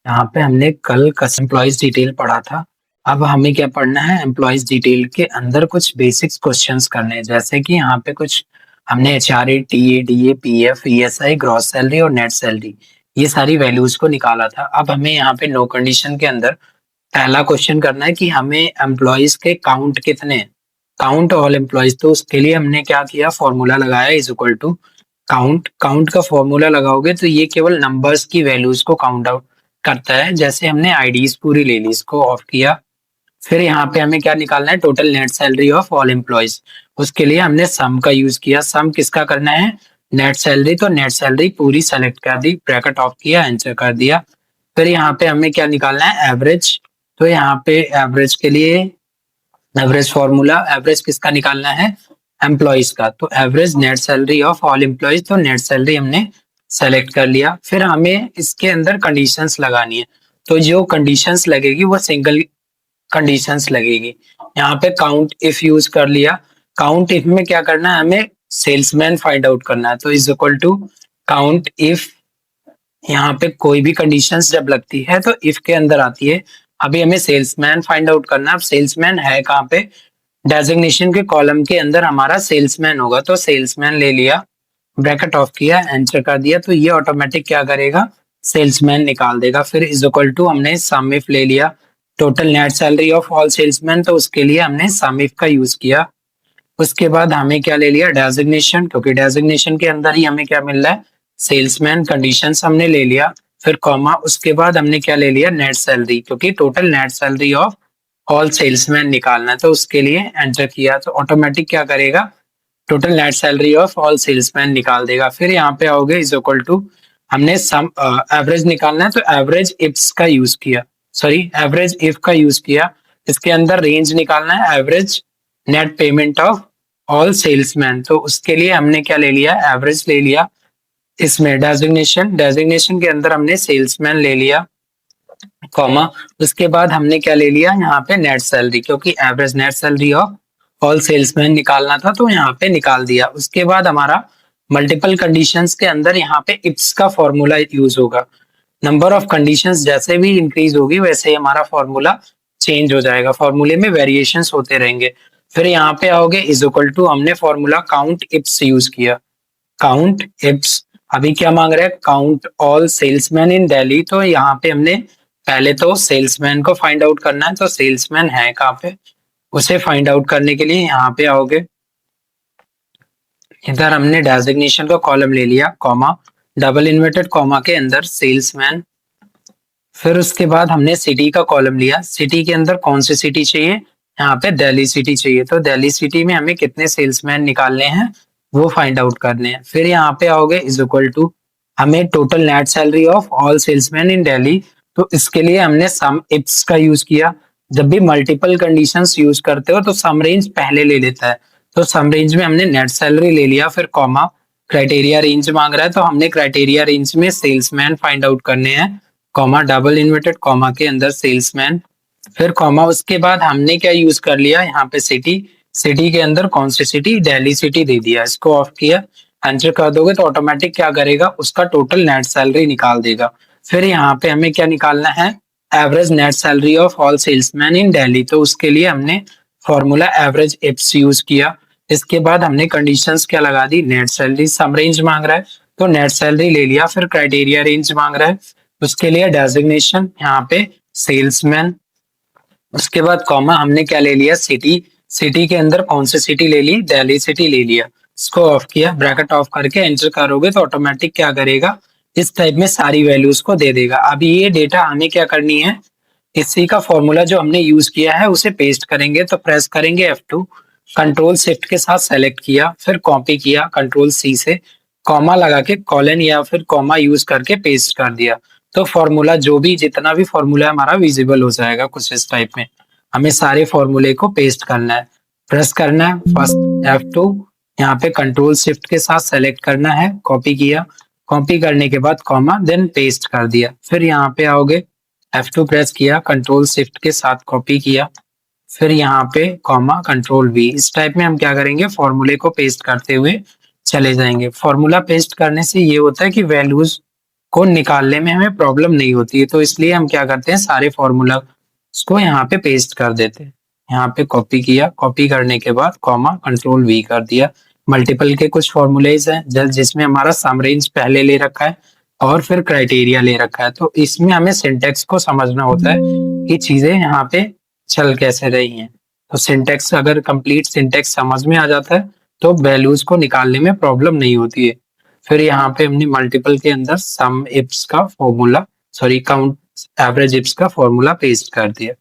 यहाँ पे हमने कल एम्प्लॉयज डिटेल पढ़ा था। अब हमें क्या पढ़ना है, एम्प्लॉयज डिटेल के अंदर कुछ बेसिक्स क्वेश्चंस करने हैं। जैसे कि यहाँ पे कुछ हमने HRA, TA, DA, PF, ESI, gross salary और नेट सैलरी, ये सारी वैल्यूज को निकाला था। अब हमें यहाँ पे नो कंडीशन के अंदर पहला क्वेश्चन करना है कि हमें एम्प्लॉयज के काउंट कितने हैं, काउंट ऑल एम्प्लॉयज। तो उसके लिए हमने क्या किया, फॉर्मूला लगाया is equal to count. Count का फॉर्मूला लगाओगे तो ये केवल नंबर्स की वैल्यूज को काउंट आउट करता है। जैसे हमने आईडीज पूरी ले ली, इसको ऑफ किया। फिर यहाँ पे हमें क्या निकालना है, total net salary of all employees. उसके लिए हमने सम का यूज किया। सम किसका करना है, नेट सैलरी। तो नेट सैलरी पूरी सेलेक्ट कर दी, ब्रैकेट ऑफ किया, एंटर कर दिया। फिर यहाँ पे हमें क्या निकालना है, एवरेज। तो यहाँ पे एवरेज के लिए एवरेज फॉर्मूला, एवरेज किसका निकालना है, एम्प्लॉयज का। तो average net salary of all employees, तो नेट सैलरी हमने सेलेक्ट कर लिया। फिर हमें इसके अंदर कंडीशंस लगानी है। तो जो कंडीशंस लगेगी वो सिंगल कंडीशंस लगेगी। यहाँ पे काउंट इफ यूज कर लिया। काउंट इफ में क्या करना है, हमें सेल्समैन फाइंड आउट करना है। तो is equal to count if, यहाँ पे कोई भी कंडीशंस जब लगती है तो इफ के अंदर आती है। अभी हमें सेल्समैन फाइंड आउट करना है। अब सेल्समैन है कहाँ पे, डेजिग्नेशन के कॉलम के अंदर हमारा सेल्समैन होगा। तो सेल्समैन ले लिया, ब्रैकेट ऑफ किया, एंटर कर दिया। तो ये ऑटोमेटिक क्या करेगा, सेल्समैन निकाल देगा। फिर इज इक्वल टू हमने सम इफ ले लिया, total net salary of all salesman. तो उसके लिए हमने सम इफ का यूज किया। उसके बाद हमें क्या ले लिया, डेजिग्नेशन, क्योंकि डेजिग्नेशन के अंदर ही हमें क्या मिल रहा है, सेल्समैन। कंडीशंस हमने ले लिया, फिर कॉमा। उसके बाद हमने क्या ले लिया, नेट सैलरी, क्योंकि total net salary of all salesman निकालना है। तो उसके लिए एंटर किया। तो ऑटोमेटिक क्या करेगा, total net salary of all salesman निकाल देगा। फिर यहाँ पे आओगे इज इक्वल टू, हमने सम एवरेज निकालना है। तो एवरेज इफ्स का यूज किया, सॉरी एवरेज इफ का यूज किया। इसके अंदर रेंज निकालना है, average net payment of all salesman. तो उसके लिए हमने क्या ले लिया, एवरेज ले लिया। इसमें डेजिग्नेशन के अंदर हमने सेल्समैन ले लिया, कॉमा। उसके बाद हमने क्या ले लिया, यहाँ पे नेट सैलरी, क्योंकि average net salary of all salesman निकालना था तो यहाँ पे निकाल दिया। उसके बाद हमारा मल्टीपल कंडीशंस के अंदर यहाँ पे इफ्स का फॉर्मूला यूज होगा। नंबर ऑफ कंडीशंस जैसे भी इंक्रीज होगी वैसे ही हमारा फॉर्मूला चेंज हो जाएगा, फॉर्मूले में वेरिएशंस होते रहेंगे। फिर यहाँ पे आओगे इज इक्वल टू, हमने फॉर्मूला काउंट इफ्स यूज किया, काउंट इफ्स। अभी क्या मांग रहा है, count all salesman in Delhi. तो यहाँ पे हमने पहले तो सेल्समैन को फाइंड आउट करना है। तो सेल्समैन है कहाँ पे, उसे फाइंड आउट करने के लिए यहाँ पे आओगे, इधर हमने डेजिग्नेशन का कॉलम ले लिया, कॉमा, डबल इन्वर्टेड कॉमा के अंदर सेल्समैन। फिर उसके बाद हमने सिटी का कॉलम लिया। सिटी के अंदर कौन सी सिटी चाहिए, यहाँ पे दिल्ली सिटी चाहिए। तो दिल्ली सिटी में हमें कितने सेल्समैन निकालने हैं वो फाइंड आउट करने हैं। फिर यहाँ पे आओगे इज इक्वल टू, हमें total net salary of all salesman in Delhi. तो इसके लिए हमने सम इफ्स का यूज किया। जब भी मल्टीपल कंडीशंस यूज करते हो तो सम रेंज पहले ले लेता है। तो सम रेंज में हमने नेट सैलरी ले लिया, फिर कॉमा, क्राइटेरिया रेंज मांग रहा है तो हमने क्राइटेरिया रेंज में सेल्समैन फाइंड आउट करने हैं, कॉमा, डबल इन्वर्टेड कॉमा के अंदर सेल्समैन। फिर कॉमा, उसके बाद हमने क्या यूज कर लिया, यहाँ पे सिटी। सिटी के अंदर कौन सी सिटी, दिल्ली सिटी दे दिया। इसको ऑफ किया, एंटर कर दोगे तो ऑटोमेटिक क्या करेगा, उसका टोटल नेट सैलरी निकाल देगा। फिर यहाँ पे हमें क्या निकालना है, average net salary of all salesman in Delhi. तो उसके लिए हमने फॉर्मूला एवरेज इफ्स यूज किया। इसके बाद हमने कंडीशंस क्या लगा दी, नेट सैलरी। सम रेंज मांग रहा है तो नेट सैलरी ले लिया। फिर क्राइटेरिया रेंज मांग रहा है, उसके लिए डेजिग्नेशन, यहाँ पे सेल्समैन। उसके बाद कॉमा, हमने क्या ले लिया, सिटी। सिटी के अंदर कौन सी सिटी ले ली, दिल्ली सिटी ले लिया। इसको ऑफ किया, ब्रैकेट ऑफ करके एंटर करोगे तो ऑटोमेटिक क्या करेगा, इस टाइप में सारी वैल्यूज को दे देगा। अब ये डेटा हमें क्या करनी है, इसी का फॉर्मूला जो हमने यूज किया है उसे पेस्ट करेंगे। तो प्रेस करेंगे F2, कंट्रोल शिफ्ट के साथ सेलेक्ट किया, फिर कॉपी किया कंट्रोल C से, कॉमा लगा के कॉलन या फिर कॉमा यूज करके पेस्ट कर दिया। तो फॉर्मूला जो भी जितना भी फॉर्मूला हमारा विजिबल हो जाएगा कुछ इस टाइप में। हमें सारे फॉर्मूले को पेस्ट करना है, प्रेस करना है फर्स्ट F2, यहाँ पे कंट्रोल शिफ्ट के साथ सेलेक्ट करना है, कॉपी किया, कॉपी करने के बाद कॉमा, देन पेस्ट कर दिया। फिर यहाँ पे आओगे, F2 प्रेस किया, कंट्रोल शिफ्ट के साथ कॉपी किया, फिर यहाँ पे कॉमा, कंट्रोल V। इस टाइप में हम क्या करेंगे, फॉर्मूले को पेस्ट करते हुए चले जाएंगे। फॉर्मूला पेस्ट करने से ये होता है कि वैल्यूज को निकालने में हमें प्रॉब्लम नहीं होती है, तो इसलिए हम क्या करते हैं, सारे फॉर्मूला को यहाँ पे पेस्ट कर देते हैं। यहाँ पे कॉपी किया, कॉपी करने के बाद कॉमा कंट्रोल वी कर दिया। मल्टीपल के कुछ फॉर्मूलेज हैं जिसमें हमारा सम रेंज पहले ले रखा है और फिर क्राइटेरिया ले रखा है, तो इसमें हमें सिंटेक्स को समझना होता है कि चीजें यहाँ पे चल कैसे रही हैं। तो सिंटेक्स, अगर कंप्लीट सिंटेक्स समझ में आ जाता है तो वैल्यूज को निकालने में प्रॉब्लम नहीं होती है। फिर यहाँ पे हमने मल्टीपल के अंदर सम इफ्स का formula, sorry count average ifs का फॉर्मूला पेस्ट कर दिया।